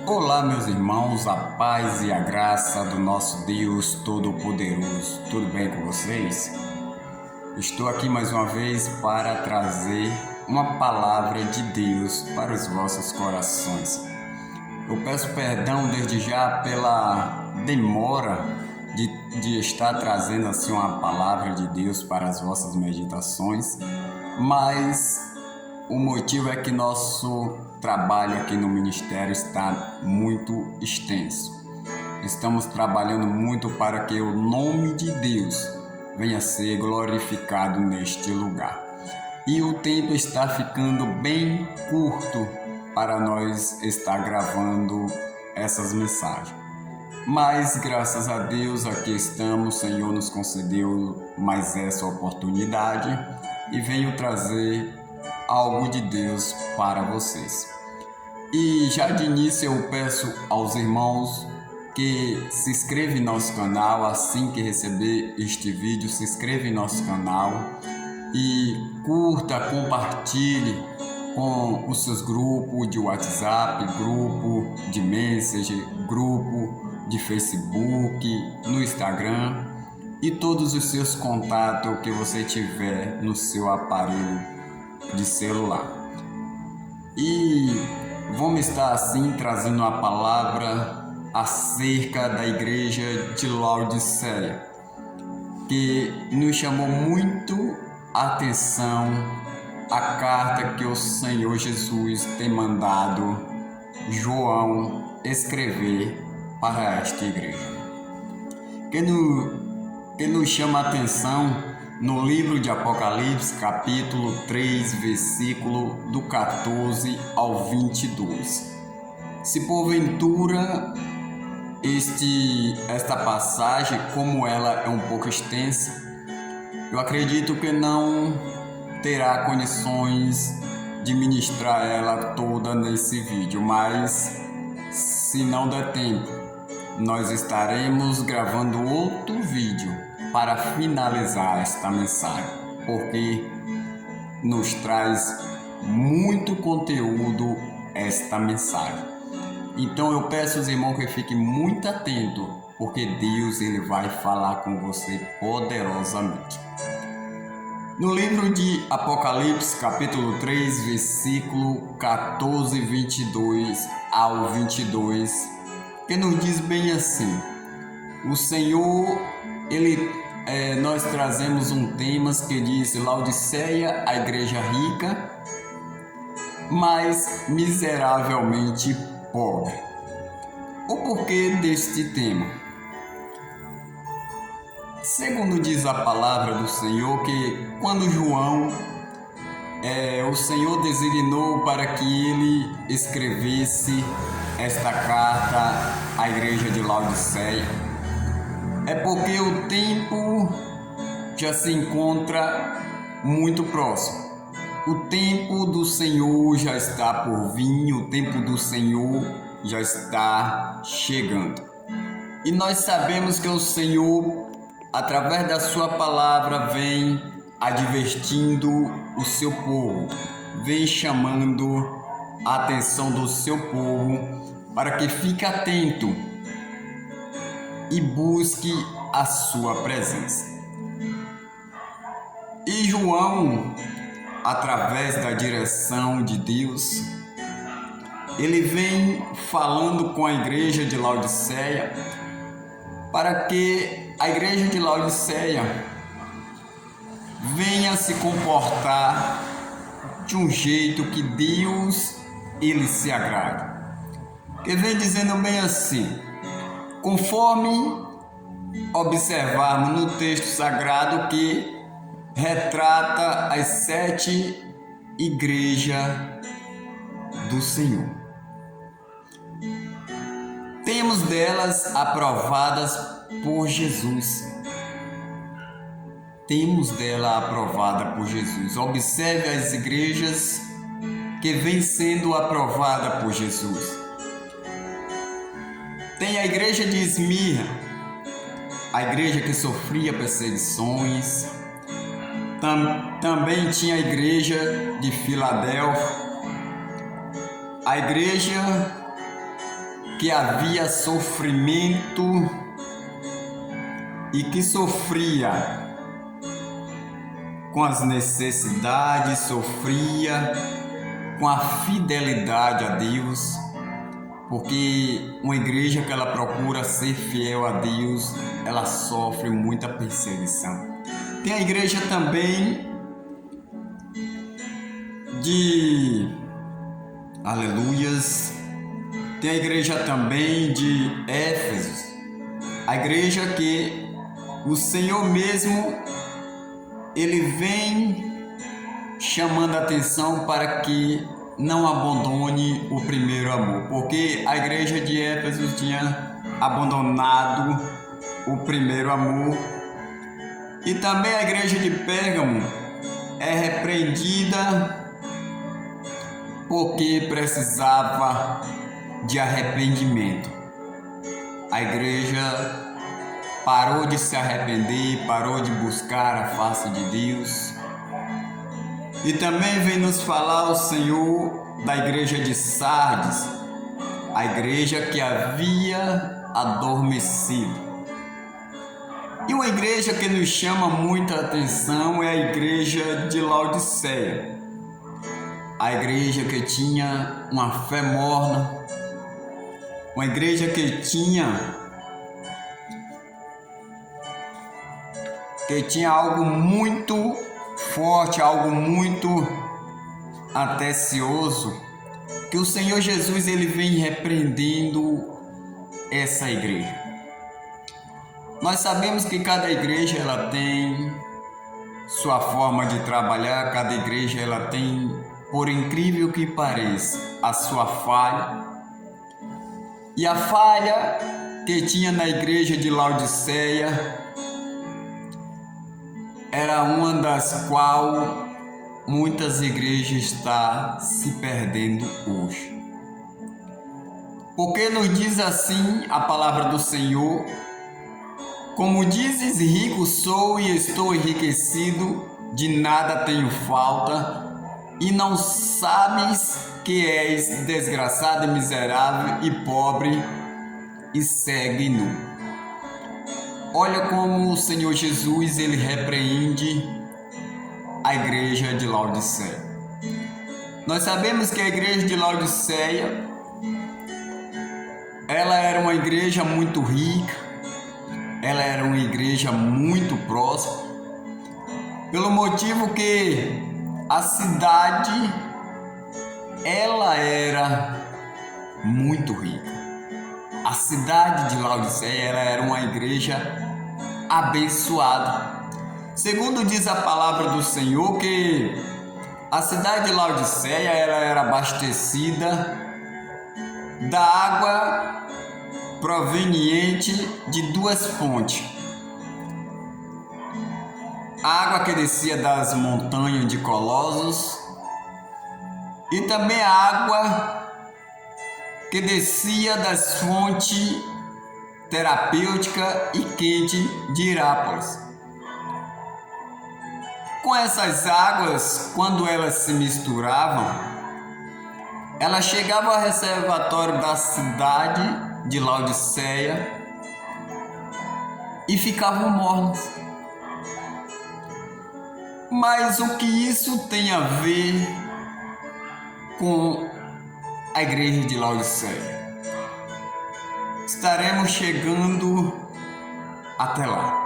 Olá, meus irmãos, a paz e a graça do nosso Deus Todo-Poderoso. Tudo bem com vocês? Estou aqui mais uma vez para trazer uma palavra de Deus para os vossos corações. Eu peço perdão desde já pela demora de estar trazendo assim uma palavra de Deus para as vossas meditações, mas o motivo é que nosso trabalho aqui no ministério está muito extenso. Estamos trabalhando muito para que o nome de Deus venha a ser glorificado neste lugar. E o tempo está ficando bem curto para nós estar gravando essas mensagens. Mas graças a Deus aqui estamos, o Senhor nos concedeu mais essa oportunidade e venho trazer algo de Deus para vocês. E já de início eu peço aos irmãos que se inscrevam em nosso canal. Assim que receber este vídeo, se inscreva em nosso canal e curta, compartilhe com os seus grupos de WhatsApp, grupo de Messenger, grupo de Facebook, no Instagram e todos os seus contatos que você tiver no seu aparelho de celular. E vamos estar assim trazendo uma palavra acerca da igreja de Laodiceia, que nos chamou muito a atenção a carta que o Senhor Jesus tem mandado João escrever para esta igreja. Que nos chama a atenção no livro de Apocalipse, capítulo 3, versículo do 14 ao 22. Se porventura esta passagem, como ela é um pouco extensa, eu acredito que não terá condições de ministrar ela toda nesse vídeo, mas se não der tempo, nós estaremos gravando outro vídeo para finalizar esta mensagem, porque nos traz muito conteúdo esta mensagem. Então eu peço aos irmãos que fiquem muito atentos, porque Deus ele vai falar com você poderosamente. No livro de Apocalipse, capítulo 3, versículo 14, 22 ao 22, que nos diz bem assim: o Senhor, nós trazemos um tema que diz Laodiceia, a igreja rica, mas miseravelmente pobre. O porquê deste tema? Segundo diz a palavra do Senhor, que quando João, o Senhor designou para que ele escrevesse esta carta à igreja de Laodiceia, é porque o tempo já se encontra muito próximo. O tempo do Senhor já está por vir, o tempo do Senhor já está chegando. E nós sabemos que o Senhor, através da sua palavra, vem advertindo o seu povo, vem chamando a atenção do seu povo para que fique atento e busque a sua presença. E João, através da direção de Deus, ele vem falando com a igreja de Laodiceia para que a igreja de Laodiceia venha se comportar de um jeito que Deus ele se agrade. Ele vem dizendo bem assim: conforme observarmos no texto sagrado que retrata as 7 igrejas do Senhor. Temos delas aprovadas por Jesus. Temos dela aprovada por Jesus. Observe as igrejas que vêm sendo aprovada por Jesus. Tem a igreja de Esmirna, a igreja que sofria perseguições. Também tinha a igreja de Filadélfia, a igreja que havia sofrimento e que sofria com as necessidades, sofria com a fidelidade a Deus, porque uma igreja que ela procura ser fiel a Deus, ela sofre muita perseguição. Tem a igreja também de Aleluias, tem a igreja também de Éfeso, a igreja que o Senhor mesmo, Ele vem chamando a atenção para que não abandone o primeiro amor, porque a igreja de Éfeso tinha abandonado o primeiro amor. E também a igreja de Pérgamo é repreendida porque precisava de arrependimento. A igreja parou de se arrepender, parou de buscar a face de Deus. E também vem nos falar o Senhor da igreja de Sardes, a igreja que havia adormecido. E uma igreja que nos chama muita atenção é a igreja de Laodiceia, a igreja que tinha uma fé morna, uma igreja que tinha algo muito forte, algo muito atencioso, que o Senhor Jesus ele vem repreendendo essa igreja. Nós sabemos que cada igreja ela tem sua forma de trabalhar, cada igreja ela tem, por incrível que pareça, a sua falha. E a falha que tinha na igreja de Laodiceia era uma das quais muitas igrejas estão se perdendo hoje. Porque nos diz assim a palavra do Senhor: como dizes, rico sou e estou enriquecido, de nada tenho falta, e não sabes que és desgraçado e miserável e pobre e segue nu. Olha como o Senhor Jesus ele repreende a igreja de Laodiceia. Nós sabemos que a igreja de Laodiceia ela era uma igreja muito rica, ela era uma igreja muito próspera, pelo motivo que a cidade ela era muito rica. A cidade de Laodiceia ela era uma igreja abençoada. Segundo diz a palavra do Senhor que a cidade de Laodiceia ela era abastecida da água proveniente de duas fontes. A água que descia das montanhas de Colossos e também a água que descia das fontes terapêutica e quente de Hirápolis. Com essas águas, quando elas se misturavam, elas chegavam ao reservatório da cidade de Laodiceia e ficavam mornas. Mas o que isso tem a ver com a igreja de Laodiceia? Estaremos chegando até lá.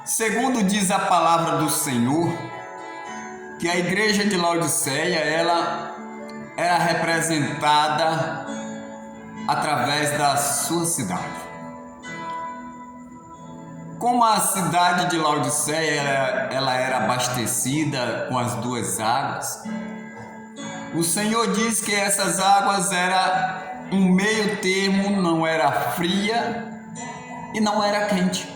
Segundo diz a palavra do Senhor, que a igreja de Laodiceia ela era representada através da sua cidade. Como a cidade de Laodiceia ela era abastecida com as duas águas, o Senhor diz que essas águas eram um meio termo, não era fria e não era quente.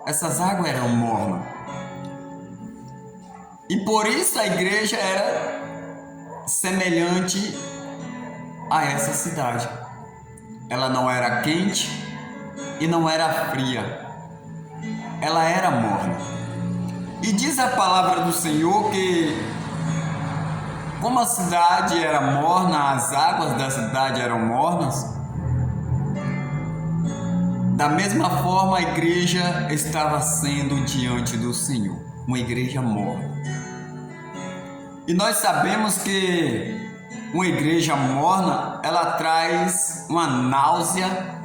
Essas águas eram mornas. E por isso a igreja era semelhante a essa cidade. Ela não era quente e não era fria. Ela era morna. E diz a palavra do Senhor que Como a cidade era morna, as águas da cidade eram mornas, da mesma forma a igreja estava sendo diante do Senhor, uma igreja morna. E nós sabemos que uma igreja morna, ela traz uma náusea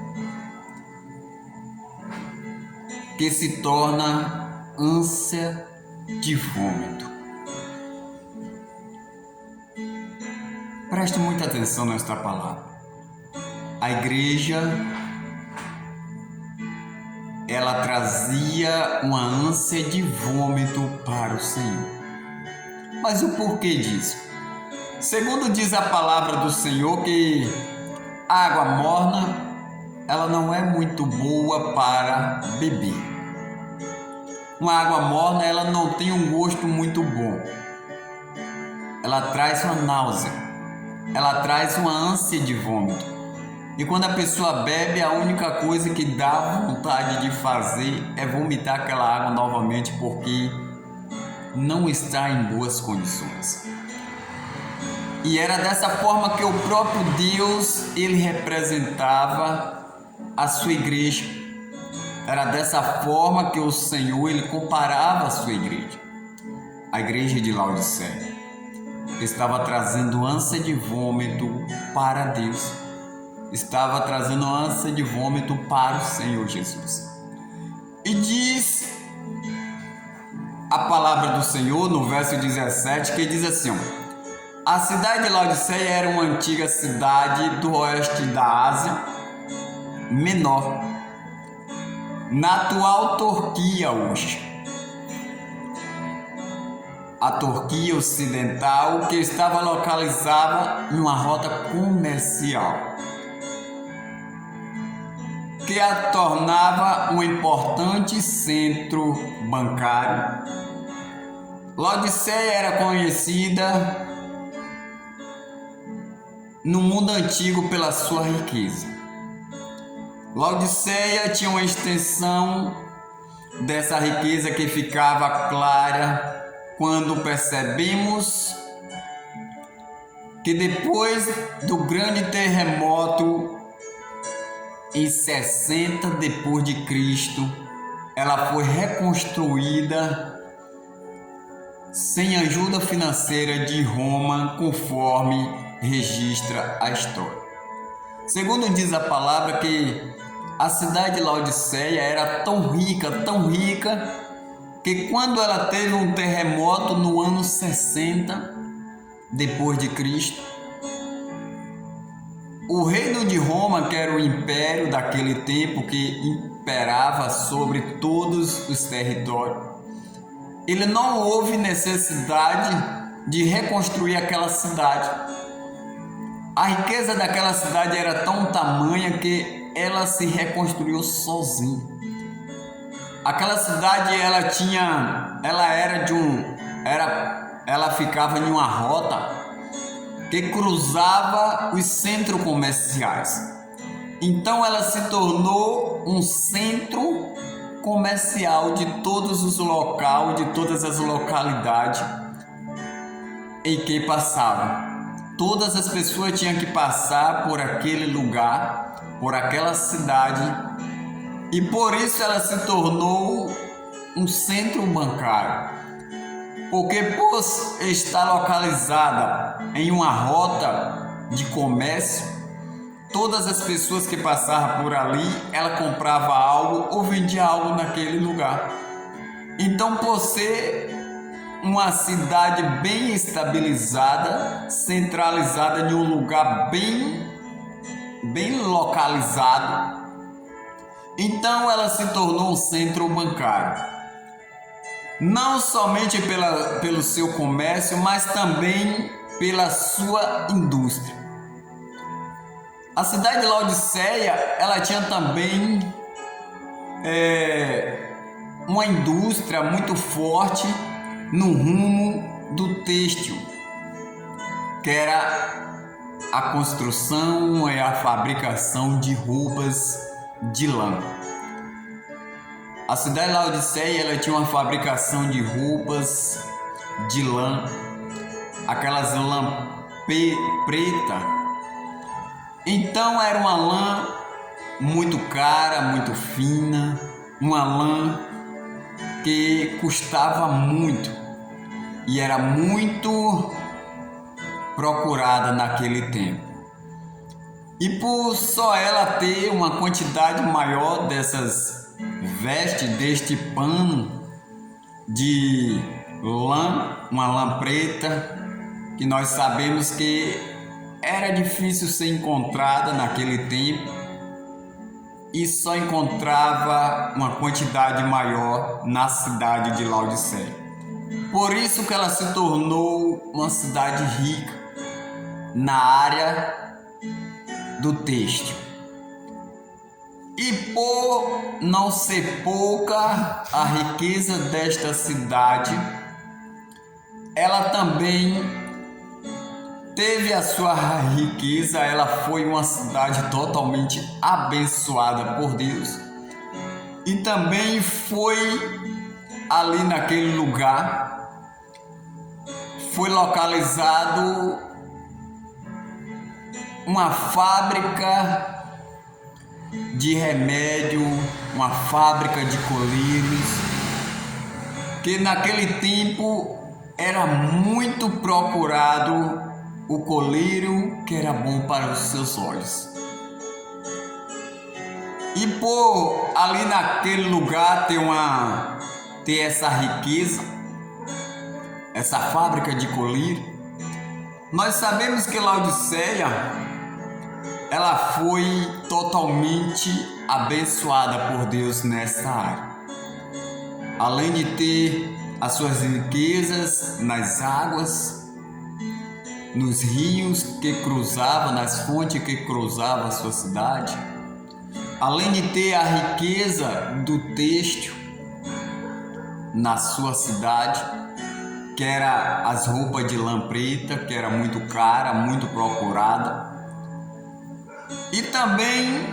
que se torna ânsia de vômito. Preste muita atenção nesta palavra. A igreja, ela trazia uma ânsia de vômito para o Senhor. Mas o porquê disso? Segundo diz a palavra do Senhor que a água morna, ela não é muito boa para beber. Uma água morna, ela não tem um gosto muito bom. Ela traz uma náusea. Ela traz uma ânsia de vômito. E quando a pessoa bebe, a única coisa que dá vontade de fazer é vomitar aquela água novamente, porque não está em boas condições. E era dessa forma que o próprio Deus, ele representava a sua igreja. Era dessa forma que o Senhor, ele comparava a sua igreja. A igreja de Laodiceia estava trazendo ânsia de vômito para Deus. Estava trazendo ânsia de vômito para o Senhor Jesus. E diz a palavra do Senhor no verso 17, que diz assim: a cidade de Laodiceia era uma antiga cidade do oeste da Ásia Menor, na atual Turquia hoje. A Turquia ocidental, que estava localizada em uma rota comercial, que a tornava um importante centro bancário. Laodiceia era conhecida no mundo antigo pela sua riqueza. Laodiceia tinha uma extensão dessa riqueza que ficava clara quando percebemos que depois do grande terremoto em 60 depois de Cristo, ela foi reconstruída sem ajuda financeira de Roma, conforme registra a história. Segundo diz a palavra que a cidade de Laodiceia era tão rica, que quando ela teve um terremoto no ano 60 depois de Cristo, o reino de Roma, que era o império daquele tempo que imperava sobre todos os territórios, ele não houve necessidade de reconstruir aquela cidade. A riqueza daquela cidade era tão tamanha que ela se reconstruiu sozinha. Aquela cidade ela ficava em uma rota que cruzava os centros comerciais. Então ela se tornou um centro comercial de todos os locais, de todas as localidades em que passavam. Todas as pessoas tinham que passar por aquele lugar, por aquela cidade, e por isso ela se tornou um centro bancário. Porque por estar localizada em uma rota de comércio, todas as pessoas que passavam por ali, ela comprava algo ou vendia algo naquele lugar. Então, por ser uma cidade bem estabilizada, centralizada em um lugar bem localizado, então ela se tornou um centro bancário. Não somente pelo seu comércio, mas também pela sua indústria. A cidade de Laodiceia, ela tinha também uma indústria muito forte no rumo do têxtil, que era a construção e a fabricação de roupas de lã. A cidade de Laodiceia, ela tinha uma fabricação de roupas de lã aquelas lã preta. Então era uma lã muito cara, muito fina, uma lã que custava muito e era muito procurada naquele tempo. E por só ela ter uma quantidade maior dessas vestes, deste pano de lã, uma lã preta, que nós sabemos que era difícil ser encontrada naquele tempo e só encontrava uma quantidade maior na cidade de Laodiceia. Por isso que ela se tornou uma cidade rica na área do têxtil. E por não ser pouca a riqueza desta cidade, ela também teve a sua riqueza, ela foi uma cidade totalmente abençoada por Deus. E também foi ali naquele lugar, foi localizado uma fábrica de remédio, uma fábrica de colírios, que naquele tempo era muito procurado o colírio que era bom para os seus olhos. E por ali naquele lugar ter essa riqueza, essa fábrica de colírio, nós sabemos que Laodiceia, ela foi totalmente abençoada por Deus nessa área. Além de ter as suas riquezas nas águas, nos rios que cruzavam, nas fontes que cruzavam a sua cidade, além de ter a riqueza do têxtil na sua cidade, que era as roupas de lã preta, que era muito cara, muito procurada, e também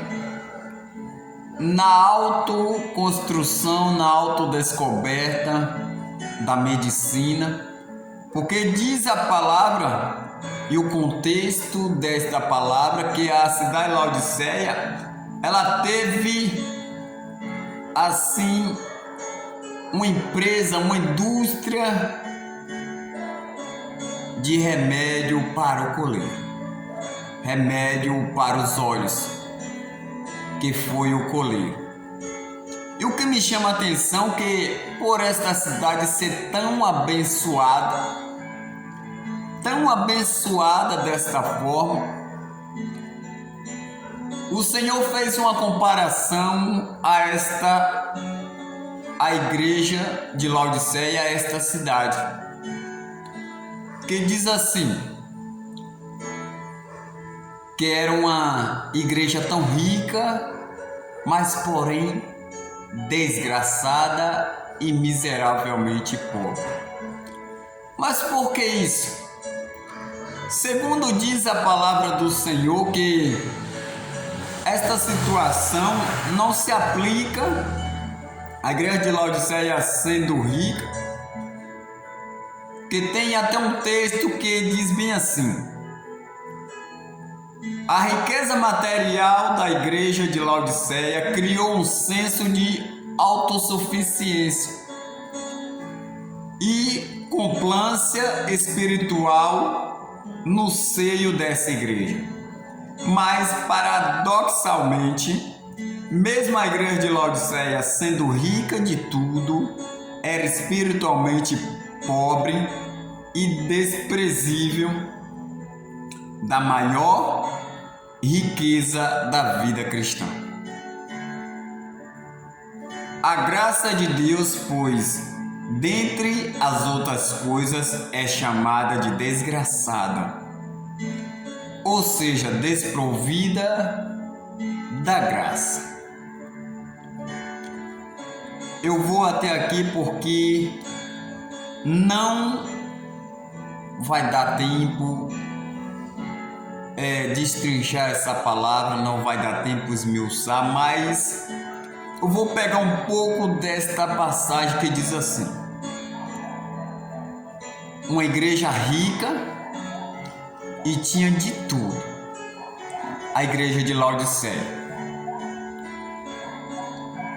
na autoconstrução, na autodescoberta da medicina, porque diz a palavra e o contexto desta palavra que a cidade de Laodiceia, ela teve assim uma empresa, uma indústria de remédio para o colírio, remédio para os olhos, que foi o colírio. E o que me chama a atenção é que por esta cidade ser tão abençoada desta forma, o Senhor fez uma comparação a igreja de Laodiceia, a esta cidade, que diz assim, que era uma igreja tão rica, mas porém desgraçada e miseravelmente pobre. Mas por que isso? Segundo diz a palavra do Senhor, que esta situação não se aplica à igreja de Laodiceia sendo rica, que tem até um texto que diz bem assim: a riqueza material da igreja de Laodiceia criou um senso de autossuficiência e complacência espiritual no seio dessa igreja. Mas, paradoxalmente, mesmo a igreja de Laodiceia sendo rica de tudo, era espiritualmente pobre e desprezível da maior riqueza da vida cristã. A graça de Deus, pois, dentre as outras coisas, é chamada de desgraçada, ou seja, desprovida da graça. Eu vou até aqui porque não vai dar tempo destrinchar essa palavra, não vai dar tempo esmiuçar, mas eu vou pegar um pouco desta passagem que diz assim: uma igreja rica e tinha de tudo. A igreja de Laodiceia.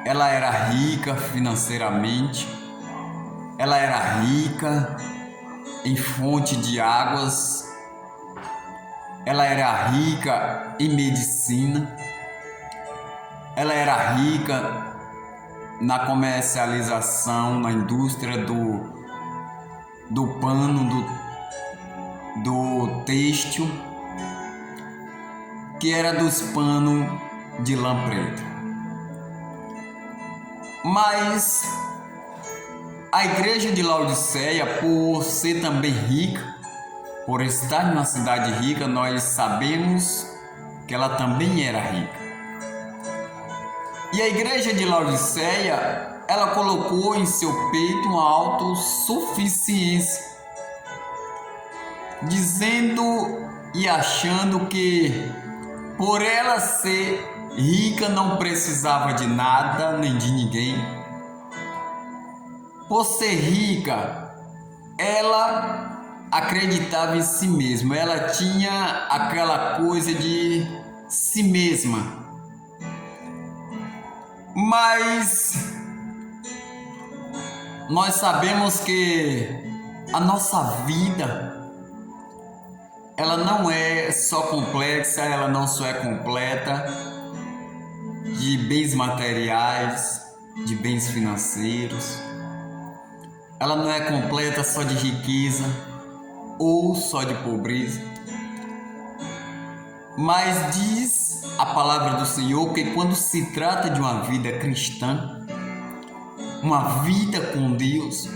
Ela era rica financeiramente, ela era rica em fonte de águas, ela era rica em medicina, ela era rica na comercialização, na indústria do pano, do têxtil, que era dos panos de lã preta. Mas a igreja de Laodiceia, por ser também rica, por estar em uma cidade rica, nós sabemos que ela também era rica. E a igreja de Laodiceia, ela colocou em seu peito uma autossuficiência, dizendo e achando que por ela ser rica não precisava de nada nem de ninguém. Por ser rica, ela acreditava em si mesma, ela tinha aquela coisa de si mesma. Mas nós sabemos que a nossa vida, ela não é só complexa, ela não só é completa de bens materiais, de bens financeiros. Ela não é completa só de riqueza ou só de pobreza. Mas diz a palavra do Senhor que quando se trata de uma vida cristã, uma vida com Deus,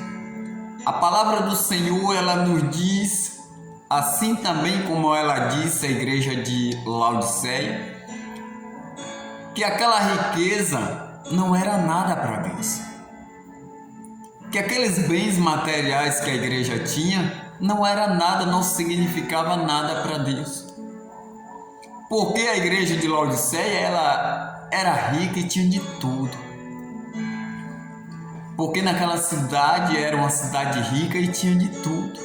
a palavra do Senhor, ela nos diz, assim também como ela disse à igreja de Laodiceia, que aquela riqueza não era nada para Deus. Que aqueles bens materiais que a igreja tinha não era nada, não significava nada para Deus. Porque a igreja de Laodiceia, ela era rica e tinha de tudo. Porque naquela cidade era uma cidade rica e tinha de tudo.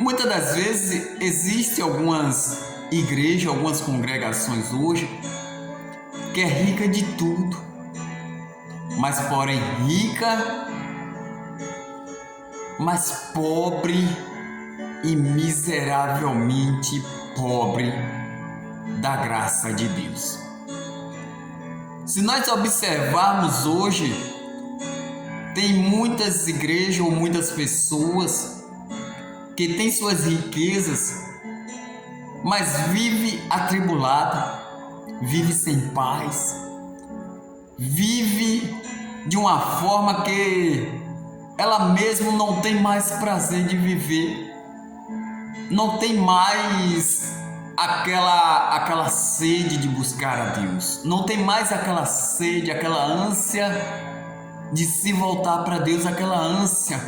Muitas das vezes existem algumas igrejas, algumas congregações hoje que é rica de tudo, mas porém rica, mas pobre e miseravelmente pobre da graça de Deus. Se nós observarmos hoje, tem muitas igrejas ou muitas pessoas que têm suas riquezas, mas vive atribulada, vive sem paz, vive de uma forma que ela mesma não tem mais prazer de viver, não tem mais aquela sede de buscar a Deus, não tem mais aquela sede, aquela ânsia de se voltar para Deus, aquela ânsia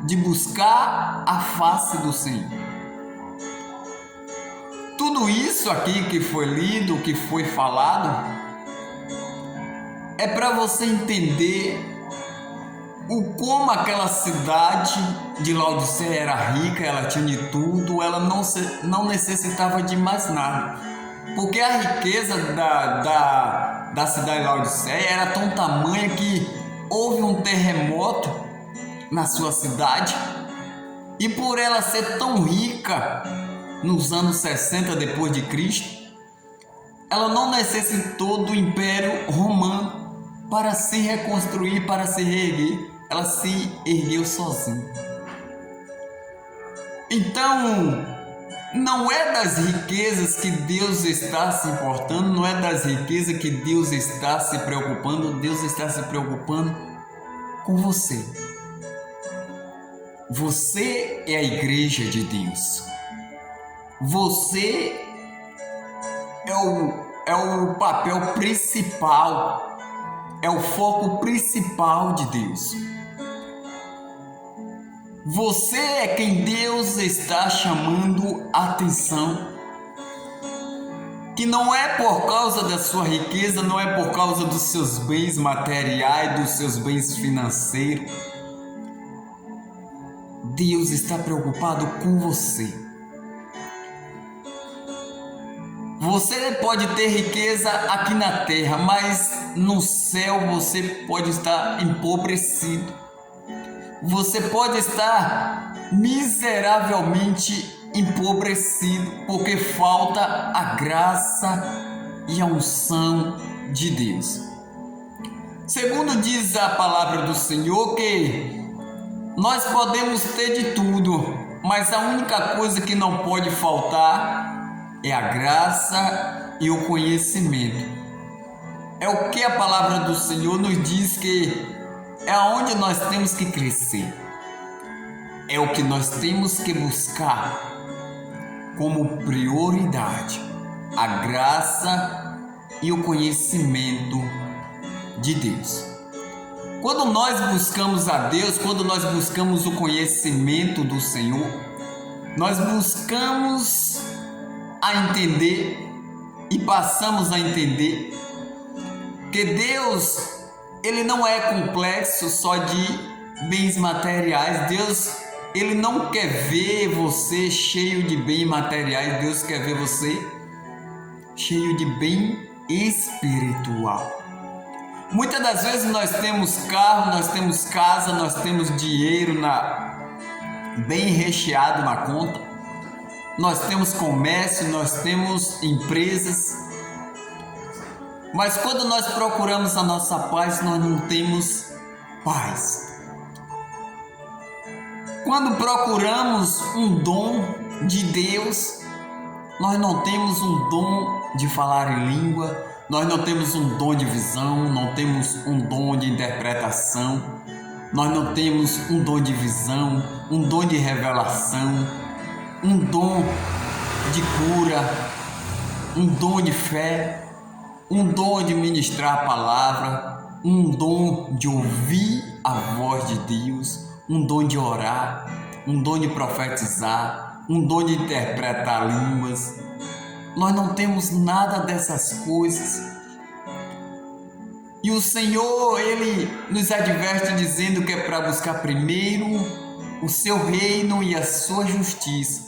de buscar a face do Senhor. Tudo isso aqui que foi lido, que foi falado, é para você entender o como aquela cidade de Laodiceia era rica, ela tinha de tudo, ela não necessitava de mais nada. Porque a riqueza da cidade de Laodiceia era tão tamanha que houve um terremoto na sua cidade, e por ela ser tão rica nos anos 60 depois de Cristo, ela não necessitou do Império Romano para se reconstruir, para se reerguer. Ela se ergueu sozinha. Então, não é das riquezas que Deus está se importando, não é das riquezas que Deus está se preocupando. Deus está se preocupando com você. Você é a igreja de Deus. Você é o papel principal, é o foco principal de Deus. Você é quem Deus está chamando a atenção. Que não é por causa da sua riqueza, não é por causa dos seus bens materiais, dos seus bens financeiros, Deus está preocupado com você. Você pode ter riqueza aqui na terra, mas no céu você pode estar empobrecido. Você pode estar miseravelmente empobrecido, porque falta a graça e a unção de Deus. Segundo diz a palavra do Senhor que nós podemos ter de tudo, mas a única coisa que não pode faltar é a graça e o conhecimento. É o que a palavra do Senhor nos diz que é aonde nós temos que crescer. É o que nós temos que buscar como prioridade, a graça e o conhecimento de Deus. Quando nós buscamos a Deus, quando nós buscamos o conhecimento do Senhor, nós buscamos a entender e passamos a entender que Deus, Ele não é complexo só de bens materiais. Deus, Ele não quer ver você cheio de bens materiais. Deus quer ver você cheio de bem espiritual. Muitas das vezes nós temos carro, nós temos casa, nós temos dinheiro bem recheado na conta, nós temos comércio, nós temos empresas, mas quando nós procuramos a nossa paz, nós não temos paz. Quando procuramos um dom de Deus, nós não temos um dom de falar em língua, nós não temos um dom de visão, não temos um dom de interpretação, nós não temos um dom de visão, um dom de revelação, um dom de cura, um dom de fé, um dom de ministrar a palavra, um dom de ouvir a voz de Deus, um dom de orar, um dom de profetizar, um dom de interpretar línguas. Nós não temos nada dessas coisas. E o Senhor, Ele nos adverte dizendo que é para buscar primeiro o seu reino e a sua justiça.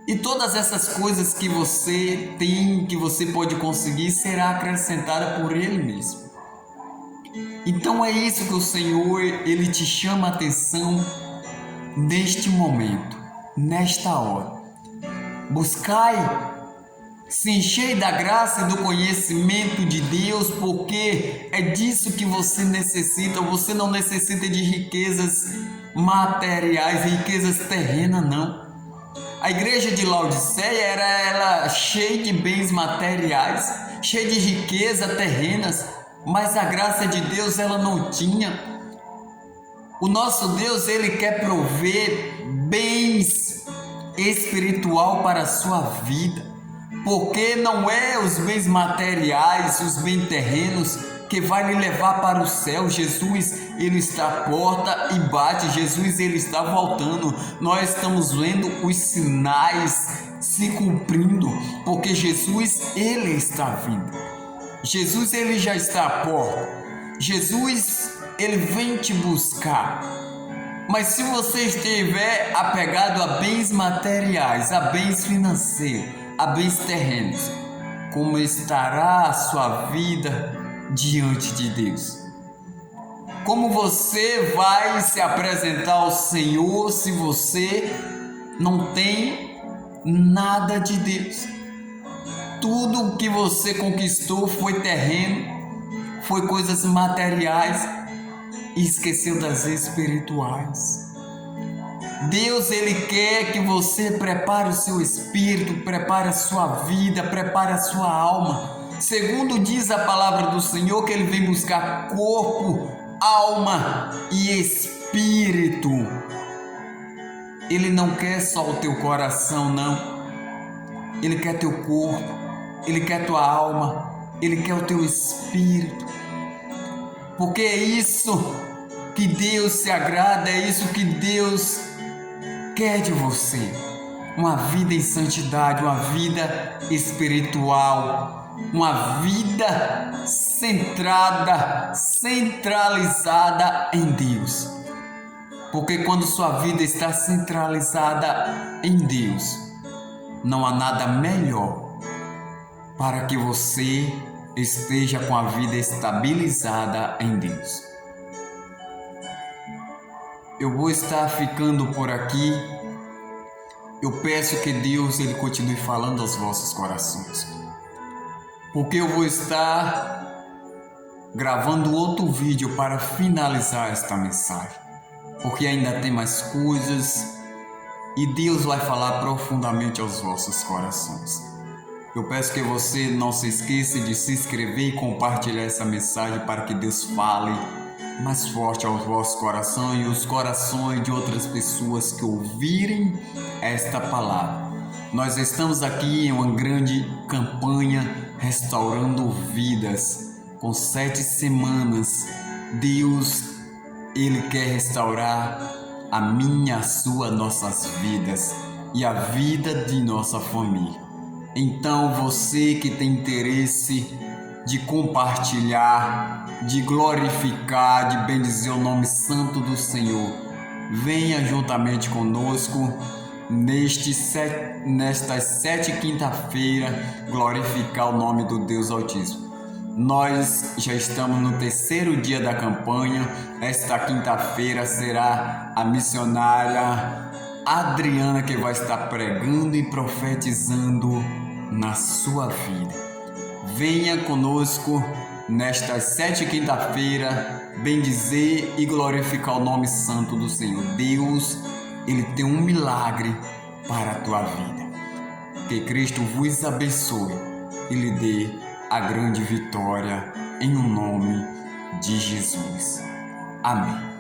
E todas essas coisas que você tem, que você pode conseguir, será acrescentada por Ele mesmo. Então é isso que o Senhor, Ele te chama a atenção neste momento, nesta hora. Buscai se encher da graça e do conhecimento de Deus, porque é disso que você necessita. Você não necessita de riquezas materiais, riquezas terrenas, não. A igreja de Laodiceia era ela cheia de bens materiais, cheia de riquezas terrenas, mas a graça de Deus ela não tinha. O nosso Deus, Ele quer prover bens espiritual para a sua vida. Porque não é os bens materiais, os bens terrenos que vai lhe levar para o céu. Jesus, Ele está à porta e bate. Jesus, Ele está voltando. Nós estamos vendo os sinais se cumprindo, porque Jesus, Ele está vindo. Jesus, Ele já está à porta. Jesus, Ele vem te buscar. Mas se você estiver apegado a bens materiais, a bens financeiros, a bens terrenos, como estará a sua vida diante de Deus? Como você vai se apresentar ao Senhor se você não tem nada de Deus? Tudo o que você conquistou foi terreno, foi coisas materiais e esqueceu das espirituais. Deus, Ele quer que você prepare o seu espírito, prepare a sua vida, prepare a sua alma. Segundo diz a palavra do Senhor, que Ele vem buscar corpo, alma e espírito. Ele não quer só o teu coração, não. Ele quer teu corpo, Ele quer tua alma, Ele quer o teu espírito. Porque é isso que Deus se agrada, é isso que Deus quer de você. Uma vida em santidade, uma vida espiritual, uma vida centrada, centralizada em Deus. Porque quando sua vida está centralizada em Deus, não há nada melhor para que você esteja com a vida estabilizada em Deus. Eu vou estar ficando por aqui. Eu peço que Deus ele continue falando aos vossos corações. Porque eu vou estar gravando outro vídeo para finalizar esta mensagem. Porque ainda tem mais coisas e Deus vai falar profundamente aos vossos corações. Eu peço que você não se esqueça de se inscrever e compartilhar essa mensagem para que Deus fale mais forte aos vossos corações e os corações de outras pessoas que ouvirem esta palavra. Nós estamos aqui em uma grande campanha restaurando vidas. Com 7 semanas, Deus ele quer restaurar a minha, a sua, nossas vidas e a vida de nossa família. Então você que tem interesse de compartilhar, de glorificar, de bendizer o nome santo do Senhor, venha juntamente conosco nestas 7 quinta-feira glorificar o nome do Deus Altíssimo. Nós já estamos no 3º dia da campanha. Esta quinta-feira será a missionária Adriana que vai estar pregando e profetizando na sua vida. Venha conosco nestas 7 quinta-feira bendizer e glorificar o nome santo do Senhor. Deus, ele tem um milagre para a tua vida. Que Cristo vos abençoe e lhe dê a grande vitória em nome de Jesus. Amém.